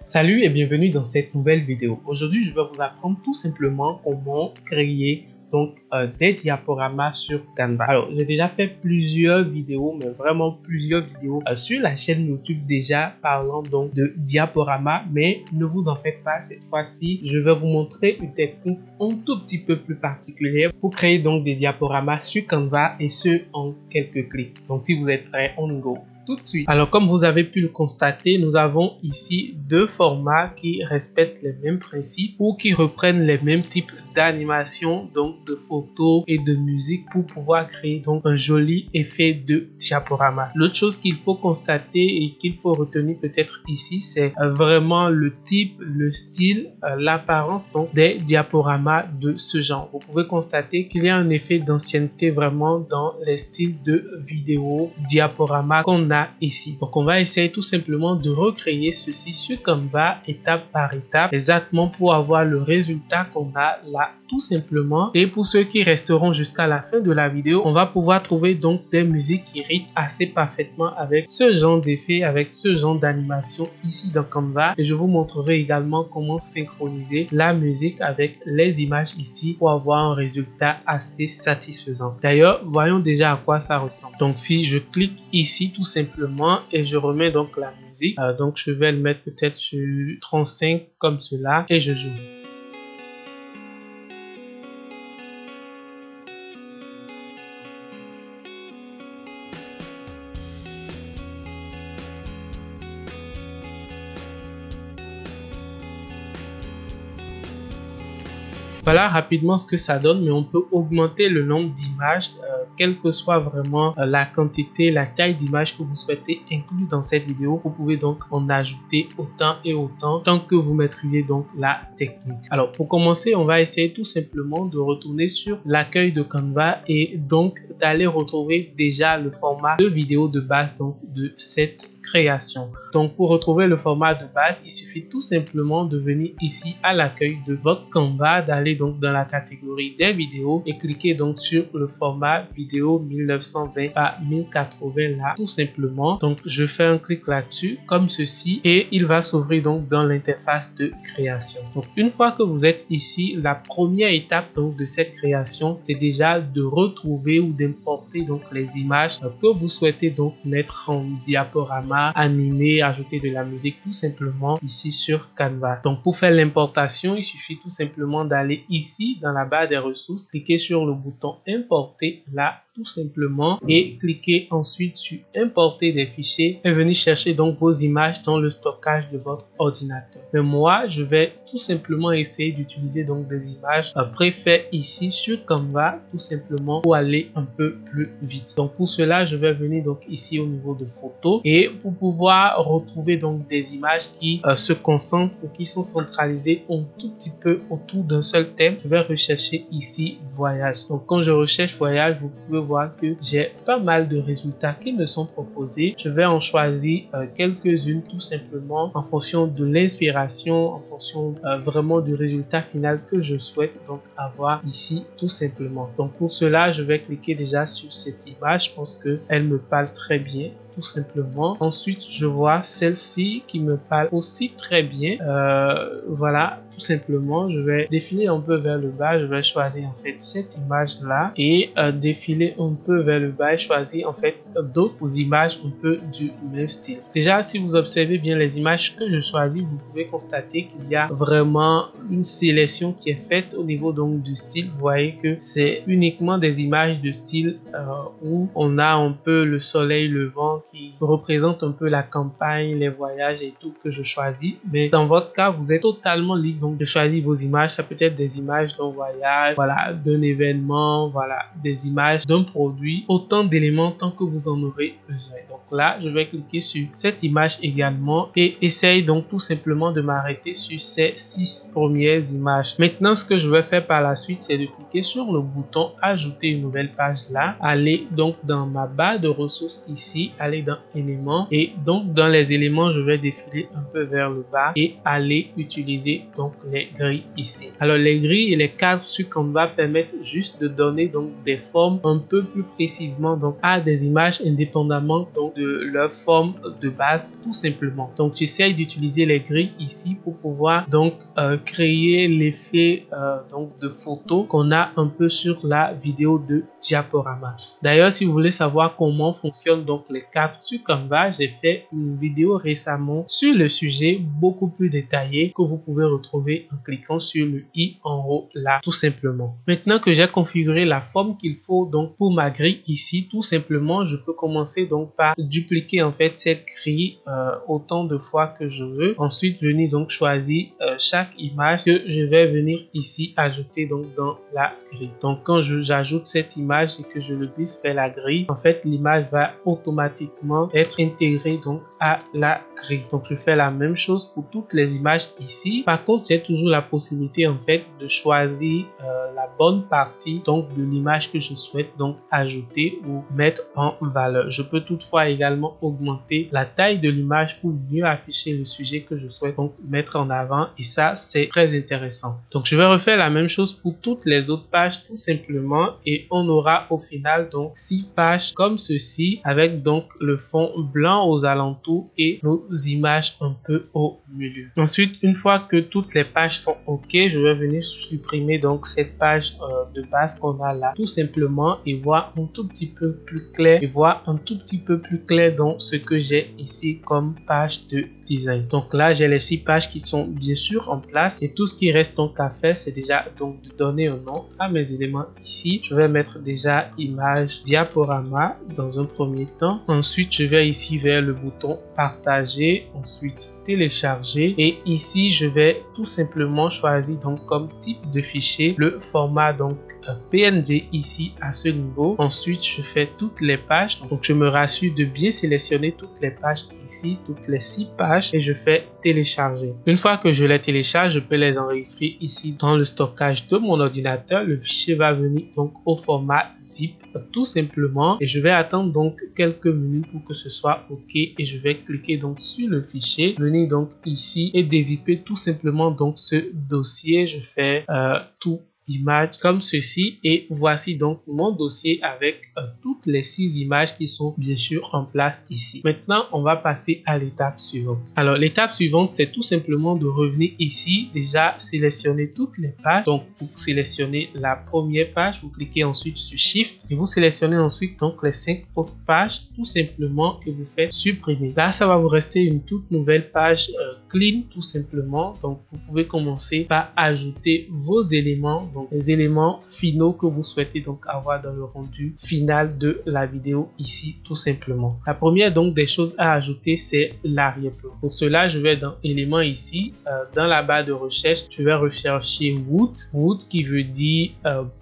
Salut et bienvenue dans cette nouvelle vidéo. Aujourd'hui, je vais vous apprendre tout simplement comment créer des diaporamas sur Canva. Alors, j'ai déjà fait plusieurs vidéos, mais vraiment plusieurs vidéos sur la chaîne YouTube déjà parlant donc de diaporamas, mais ne vous en faites pas, cette fois-ci, je vais vous montrer une technique un tout petit peu plus particulière pour créer donc des diaporamas sur Canva et ce en quelques clics. Donc, si vous êtes prêts, on go tout de suite. Alors, comme vous avez pu le constater, nous avons ici deux formats qui respectent les mêmes principes ou qui reprennent les mêmes types d'animation, donc de photos et de musique pour pouvoir créer donc un joli effet de diaporama. L'autre chose qu'il faut constater et qu'il faut retenir peut-être ici, c'est vraiment le type, le style, l'apparence donc des diaporamas de ce genre. Vous pouvez constater qu'il y a un effet d'ancienneté vraiment dans les styles de vidéo diaporama qu'on a ici. Donc on va essayer tout simplement de recréer ceci sur Canva étape par étape, exactement pour avoir le résultat qu'on a là tout simplement. Et pour ceux qui resteront jusqu'à la fin de la vidéo, on va pouvoir trouver donc des musiques qui rythment assez parfaitement avec ce genre d'effet, avec ce genre d'animation ici dans Canva. Et je vous montrerai également comment synchroniser la musique avec les images ici pour avoir un résultat assez satisfaisant. D'ailleurs, voyons déjà à quoi ça ressemble. Donc si je clique ici tout simplement et je remets donc la musique, donc je vais le mettre peut-être sur 35 comme cela et je joue. Voilà rapidement ce que ça donne, mais on peut augmenter le nombre d'images, quelle que soit vraiment la quantité, la taille d'images que vous souhaitez inclure dans cette vidéo. Vous pouvez donc en ajouter autant et autant tant que vous maîtrisez donc la technique. Alors pour commencer, on va essayer tout simplement de retourner sur l'accueil de Canva et donc d'aller retrouver déjà le format de vidéo de base donc de cette création. Donc pour retrouver le format de base, il suffit tout simplement de venir ici à l'accueil de votre Canva, d'aller donc dans la catégorie des vidéos et cliquer donc sur le format vidéo 1920 à 1080 là tout simplement. Donc je fais un clic là-dessus comme ceci et il va s'ouvrir donc dans l'interface de création. Donc une fois que vous êtes ici, la première étape donc de cette création, c'est déjà de retrouver ou d'importer donc les images que vous souhaitez donc mettre en diaporama, animer, ajouter de la musique tout simplement ici sur Canva. Donc pour faire l'importation, il suffit tout simplement d'aller ici dans la barre des ressources, cliquer sur le bouton importer là tout simplement et cliquer ensuite sur importer des fichiers et venir chercher donc vos images dans le stockage de votre ordinateur. Mais moi, je vais tout simplement essayer d'utiliser donc des images préfaites ici sur Canva tout simplement pour aller un peu plus vite. Donc pour cela, je vais venir donc ici au niveau de photos et pour pouvoir retrouver donc des images qui se concentrent ou qui sont centralisées un tout petit peu autour d'un seul thème, je vais rechercher ici voyage. Donc quand je recherche voyage, vous pouvez voir que j'ai pas mal de résultats qui me sont proposés. Je vais en choisir quelques-unes tout simplement en fonction de l'inspiration, en fonction vraiment du résultat final que je souhaite donc avoir ici tout simplement. Donc pour cela, je vais cliquer déjà sur cette image. Je pense que elle me parle très bien tout simplement. Ensuite, je vois celle-ci qui me parle aussi très bien. Voilà, tout simplement, je vais défiler un peu vers le bas. Je vais choisir en fait cette image là et défiler un peu vers le bas et choisir en fait d'autres images un peu du même style. Déjà, si vous observez bien les images que je choisis, vous pouvez constater qu'il y a vraiment une sélection qui est faite au niveau donc du style. Vous voyez que c'est uniquement des images de style où on a un peu le soleil levant qui représente un peu la campagne, les voyages et tout que je choisis. Mais dans votre cas, vous êtes totalement libre donc de choisir vos images. Ça peut être des images d'un voyage, voilà, d'un événement, voilà, des images d'un produit, autant d'éléments tant que vous en aurez besoin. Donc là, je vais cliquer sur cette image également et essaye donc tout simplement de m'arrêter sur ces 6 premières images. Maintenant, ce que je vais faire par la suite, c'est de cliquer sur le bouton ajouter une nouvelle page là, aller donc dans ma barre de ressources ici, aller dans éléments et donc dans les éléments, je vais défiler un peu vers le bas et aller utiliser donc les grilles ici. Alors les grilles et les cadres sur Canva permettent juste de donner donc des formes un peu plus précisément donc à des images indépendamment donc de leur forme de base tout simplement. Donc j'essaye d'utiliser les grilles ici pour pouvoir donc créer l'effet donc de photo qu'on a un peu sur la vidéo de diaporama. D'ailleurs, si vous voulez savoir comment fonctionnent donc les cadres sur Canva, j'ai fait une vidéo récemment sur le sujet beaucoup plus détaillé que vous pouvez retrouver en cliquant sur le i en haut là tout simplement. Maintenant que j'ai configuré la forme qu'il faut donc pour ma grille ici, tout simplement je peux commencer donc par dupliquer en fait cette grille autant de fois que je veux. Ensuite venir donc choisir chaque image que je vais venir ici ajouter donc dans la grille. Donc quand j'ajoute cette image et que je le glisse vers la grille, en fait l'image va automatiquement être intégrée donc à la grille. Donc je fais la même chose pour toutes les images ici. Par contre, j'ai toujours la possibilité en fait de choisir la bonne partie donc de l'image que je souhaite donc ajouter ou mettre en valeur. Je peux toutefois également augmenter la taille de l'image pour mieux afficher le sujet que je souhaite donc mettre en avant, et ça c'est très intéressant. Donc je vais refaire la même chose pour toutes les autres pages tout simplement, et on aura au final donc 6 pages comme ceci avec donc le fond blanc aux alentours et nos images un peu au milieu. Ensuite, une fois que toutes les pages sont ok, je vais venir supprimer donc cette page de base qu'on a là tout simplement, et voir un tout petit peu plus clair dans ce que j'ai ici comme page de design. Donc là j'ai les 6 pages qui sont bien sûr en place, et tout ce qui reste donc à faire c'est déjà donc de donner un nom à mes éléments ici. Je vais mettre déjà image diaporama dans un premier temps. Ensuite je vais ici vers le bouton partager, ensuite télécharger, et ici je vais tout simplement choisir donc comme type de fichier le format donc PNG ici à ce niveau. Ensuite je fais toutes les pages, donc je me rassure de bien sélectionner toutes les pages ici, toutes les 6 pages, et je fais télécharger. Une fois que je les télécharge, je peux les enregistrer ici dans le stockage de mon ordinateur. Le fichier va venir donc au format zip tout simplement, et je vais attendre donc quelques minutes pour que ce soit ok, et je vais cliquer donc sur le fichier, venir donc ici et dézipper tout simplement donc ce dossier. Je fais tout images comme ceci, et voici donc mon dossier avec toutes les 6 images qui sont bien sûr en place ici. Maintenant on va passer à l'étape suivante. Alors l'étape suivante c'est tout simplement de revenir ici, déjà sélectionner toutes les pages. Donc pour sélectionner la première page, vous cliquez ensuite sur Shift et vous sélectionnez ensuite donc les 5 autres pages tout simplement, et vous faites supprimer. Là ça va vous rester une toute nouvelle page clean tout simplement. Donc vous pouvez commencer par ajouter vos éléments, donc les éléments finaux que vous souhaitez donc avoir dans le rendu final de la vidéo ici tout simplement. La première donc des choses à ajouter c'est l'arrière-plan. Pour cela je vais dans éléments ici, dans la barre de recherche je vais rechercher wood qui veut dire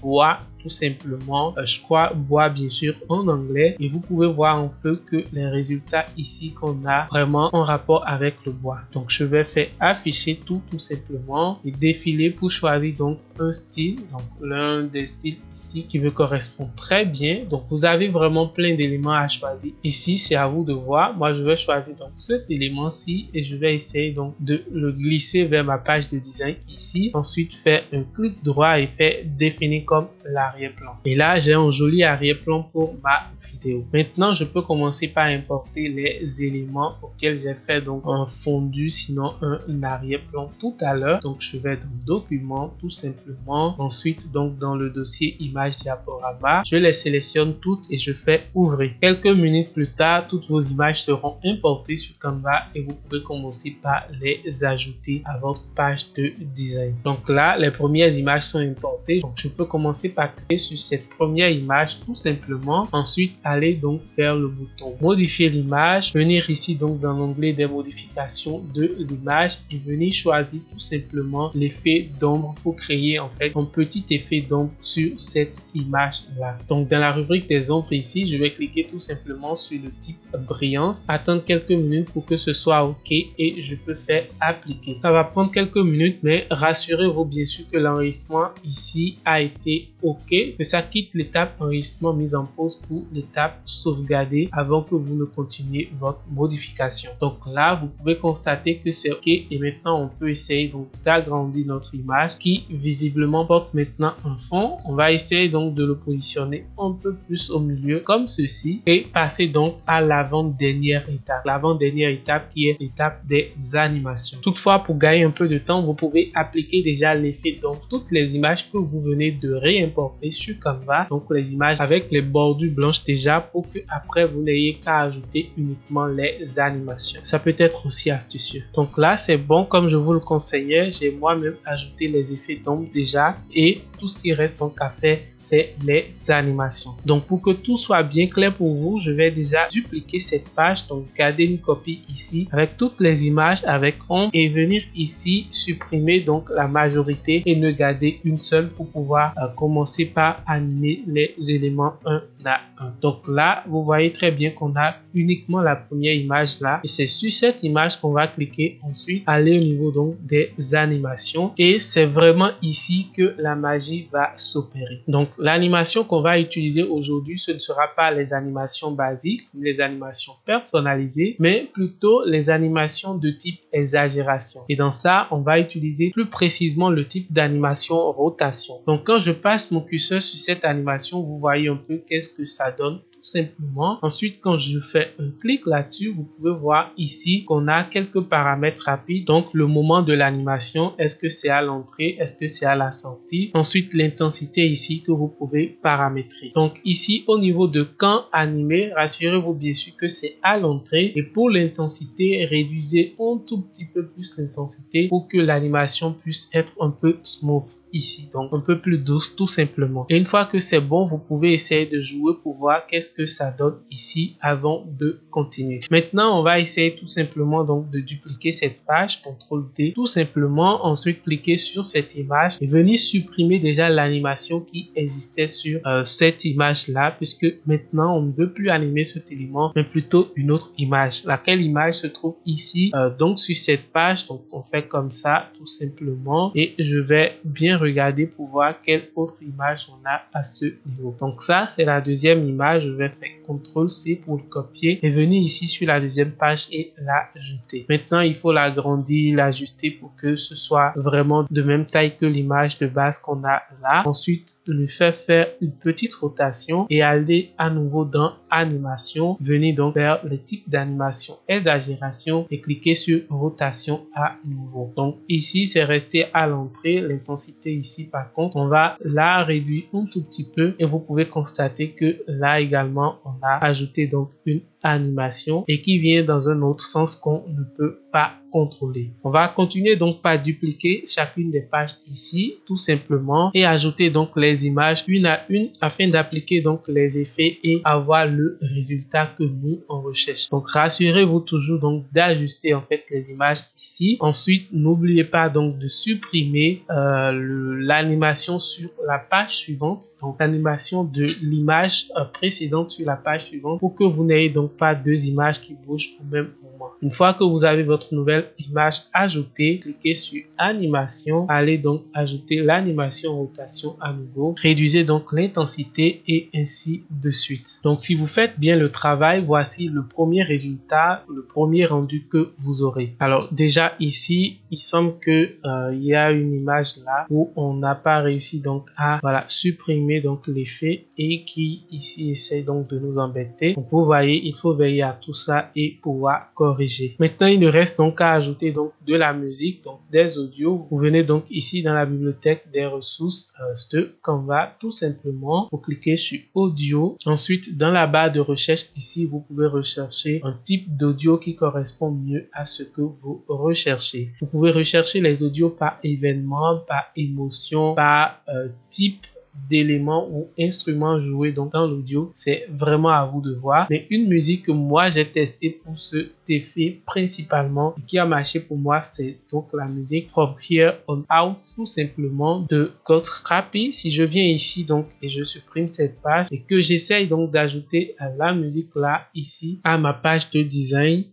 bois tout simplement, je crois bois bien sûr en anglais, et vous pouvez voir un peu que les résultats ici qu'on a vraiment en rapport avec le bois. Donc je vais faire afficher tout simplement et défiler pour choisir donc un style, donc l'un des styles ici qui me correspond très bien. Donc vous avez vraiment plein d'éléments à choisir ici, c'est à vous de voir. Moi je vais choisir donc cet élément-ci et je vais essayer donc de le glisser vers ma page de design ici. Ensuite faire un clic droit et faire définir comme l'arrière-plan. Et là j'ai un joli arrière-plan pour ma vidéo. Maintenant je peux commencer par importer les éléments auxquels j'ai fait donc un fondu, sinon un arrière-plan tout à l'heure. Donc je vais dans documents tout simplement. Ensuite donc dans le dossier image diaporama, je les sélectionne toutes et je fais ouvrir. Quelques minutes plus tard, toutes vos images seront importées sur Canva et vous pouvez commencer par les ajouter à votre page de design. Donc là les premières images sont importées, donc je peux commencer par cliquer sur cette première image tout simplement. Ensuite aller donc vers le bouton modifier l'image, venir ici donc dans l'onglet des modifications de l'image et venir choisir tout simplement l'effet d'ombre pour créer en fait un petit effet d'ombre sur cette image là. Donc dans la rubrique des ombres ici, je vais cliquer tout simplement sur le type brillance, attendre quelques minutes pour que ce soit ok et je peux faire appliquer. Ça va prendre quelques minutes, mais rassurez-vous bien sûr que l'enregistrement ici a été ok. OK, que ça quitte l'étape enregistrement mise en pause pour l'étape sauvegarder avant que vous ne continuiez votre modification. Donc là, vous pouvez constater que c'est OK et maintenant on peut essayer donc d'agrandir notre image qui visiblement porte maintenant un fond. On va essayer donc de le positionner un peu plus au milieu comme ceci et passer donc à l'avant-dernière étape. L'avant-dernière étape qui est l'étape des animations. Toutefois, pour gagner un peu de temps, vous pouvez appliquer déjà l'effet donc toutes les images que vous venez de réimporter sur Canva, donc les images avec les bordures blanches déjà pour que après vous n'ayez qu'à ajouter uniquement les animations. Ça peut être aussi astucieux. Donc là, c'est bon, comme je vous le conseillais, j'ai moi-même ajouté les effets d'ombre déjà et tout ce qui reste donc à faire, c'est les animations. Donc pour que tout soit bien clair pour vous, je vais déjà dupliquer cette page, donc garder une copie ici avec toutes les images avec ombre et venir ici supprimer donc la majorité et ne garder une seule pour pouvoir commencer par animer les éléments un à un. Donc là, vous voyez très bien qu'on a uniquement la première image là et c'est sur cette image qu'on va cliquer ensuite, aller au niveau donc des animations et c'est vraiment ici que la magie va s'opérer. Donc l'animation qu'on va utiliser aujourd'hui, ce ne sera pas les animations basiques, les animations personnalisées, mais plutôt les animations de type exagération. Et dans ça, on va utiliser plus précisément le type d'animation rotation. Donc quand je passe mon curseur sur cette animation, vous voyez un peu qu'est-ce que ça donne simplement. Ensuite, quand je fais un clic là-dessus, vous pouvez voir ici qu'on a quelques paramètres rapides. Donc, le moment de l'animation, est-ce que c'est à l'entrée, est-ce que c'est à la sortie? Ensuite, l'intensité ici que vous pouvez paramétrer. Donc, ici, au niveau de quand animer, rassurez-vous bien sûr que c'est à l'entrée. Et pour l'intensité, réduisez un tout petit peu plus l'intensité pour que l'animation puisse être un peu smooth ici. Donc, un peu plus douce tout simplement. Et une fois que c'est bon, vous pouvez essayer de jouer pour voir qu'est-ce que ça donne ici avant de continuer. Maintenant, on va essayer tout simplement donc de dupliquer cette page, CTRL-D, tout simplement. Ensuite, cliquer sur cette image et venir supprimer déjà l'animation qui existait sur cette image-là, puisque maintenant, on ne veut plus animer cet élément, mais plutôt une autre image. Laquelle image se trouve ici, donc sur cette page. Donc, on fait comme ça, tout simplement. Et je vais bien regarder pour voir quelle autre image on a à ce niveau. Donc, ça, c'est la deuxième image. Je vais faire CTRL-C pour le copier et venir ici sur la deuxième page et l'ajouter. Maintenant, il faut l'agrandir, l'ajuster pour que ce soit vraiment de même taille que l'image de base qu'on a là. Ensuite, lui faire une petite rotation et aller à nouveau dans animation. Venir donc vers le type d'animation exagération et cliquer sur rotation à nouveau. Donc ici, c'est resté à l'entrée. L'intensité ici, par contre, on va la réduire un tout petit peu et vous pouvez constater que là également, on a ajouté donc une animation et qui vient dans un autre sens qu'on ne peut pas contrôler. On va continuer donc par dupliquer chacune des pages ici tout simplement et ajouter donc les images une à une afin d'appliquer donc les effets et avoir le résultat que nous on recherche. Donc rassurez-vous toujours donc d'ajuster en fait les images ici. Ensuite, n'oubliez pas donc de supprimer l'animation sur la page suivante, donc l'animation de l'image précédente sur la page suivante pour que vous n'ayez donc pas deux images qui bougent au même moment. Une fois que vous avez votre nouvelle image ajoutée, cliquez sur animation, allez donc ajouter l'animation rotation à nouveau, réduisez donc l'intensité et ainsi de suite. Donc si vous faites bien le travail, voici le premier résultat, le premier rendu que vous aurez. Alors déjà ici, il semble que il y a une image là où on n'a pas réussi donc à supprimer donc l'effet et qui ici essaie donc de nous embêter. Donc vous voyez, il faut veiller à tout ça et pouvoir corriger. Maintenant, il ne reste donc qu'à ajouter donc de la musique, donc des audios. Vous venez donc ici dans la bibliothèque des ressources de Canva, tout simplement. Vous cliquez sur audio. Ensuite, dans la barre de recherche ici, vous pouvez rechercher un type d'audio qui correspond mieux à ce que vous recherchez. Vous pouvez rechercher les audios par événement, par émotion, par type d'éléments ou instruments joués donc dans l'audio, c'est vraiment à vous de voir. Mais une musique que moi j'ai testé pour cet effet principalement et qui a marché pour moi, c'est donc la musique From Here On Out, tout simplement de Ghostwriter. Si je viens ici donc et je supprime cette page et que j'essaye donc d'ajouter la musique là ici à ma page de design,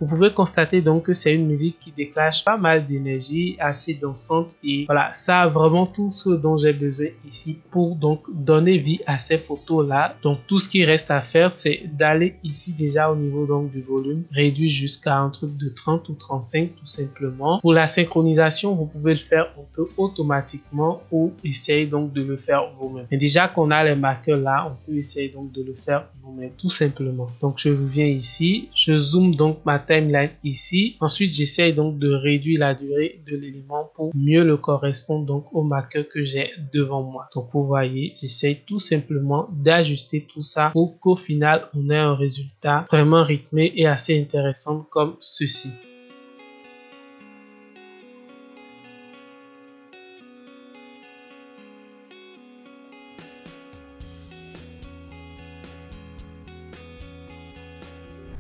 Vous pouvez constater donc que c'est une musique qui déclenche pas mal d'énergie, assez dansante, et voilà, ça a vraiment tout ce dont j'ai besoin ici pour donc donner vie à ces photos là. Donc tout ce qui reste à faire, c'est d'aller ici déjà au niveau donc du volume, réduire jusqu'à un truc de 30 ou 35 tout simplement. Pour la synchronisation, vous pouvez le faire un peu automatiquement ou essayer donc de le faire vous-même. Mais déjà qu'on a les marqueurs là, on peut essayer donc de le faire nous-mêmes tout simplement. Donc je reviens ici, je zoome donc ma timeline ici. Ensuite, j'essaye donc de réduire la durée de l'élément pour mieux le correspondre donc au marqueur que j'ai devant moi. Donc vous voyez, j'essaye tout simplement d'ajuster tout ça pour qu'au final, on ait un résultat vraiment rythmé et assez intéressant comme ceci.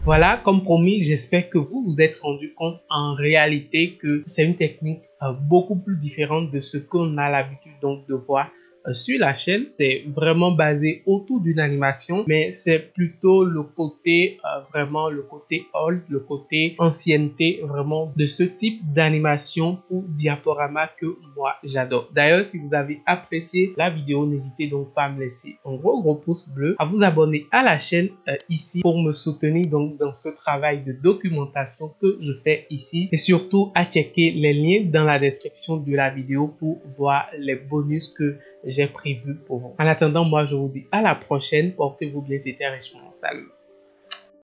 Voilà, comme promis, j'espère que vous vous êtes rendu compte en réalité que c'est une technique beaucoup plus différente de ce qu'on a l'habitude donc de voir sur la chaîne. C'est vraiment basé autour d'une animation, mais c'est plutôt le côté vraiment le côté old, le côté ancienneté vraiment de ce type d'animation ou diaporama que moi j'adore. D'ailleurs, si vous avez apprécié la vidéo, n'hésitez donc pas à me laisser un gros pouce bleu, à vous abonner à la chaîne ici pour me soutenir donc dans ce travail de documentation que je fais ici, et surtout à checker les liens dans la description de la vidéo pour voir les bonus que j'ai prévus pour vous. En attendant, moi je vous dis à la prochaine, portez-vous bien, c'était Richemont, salut.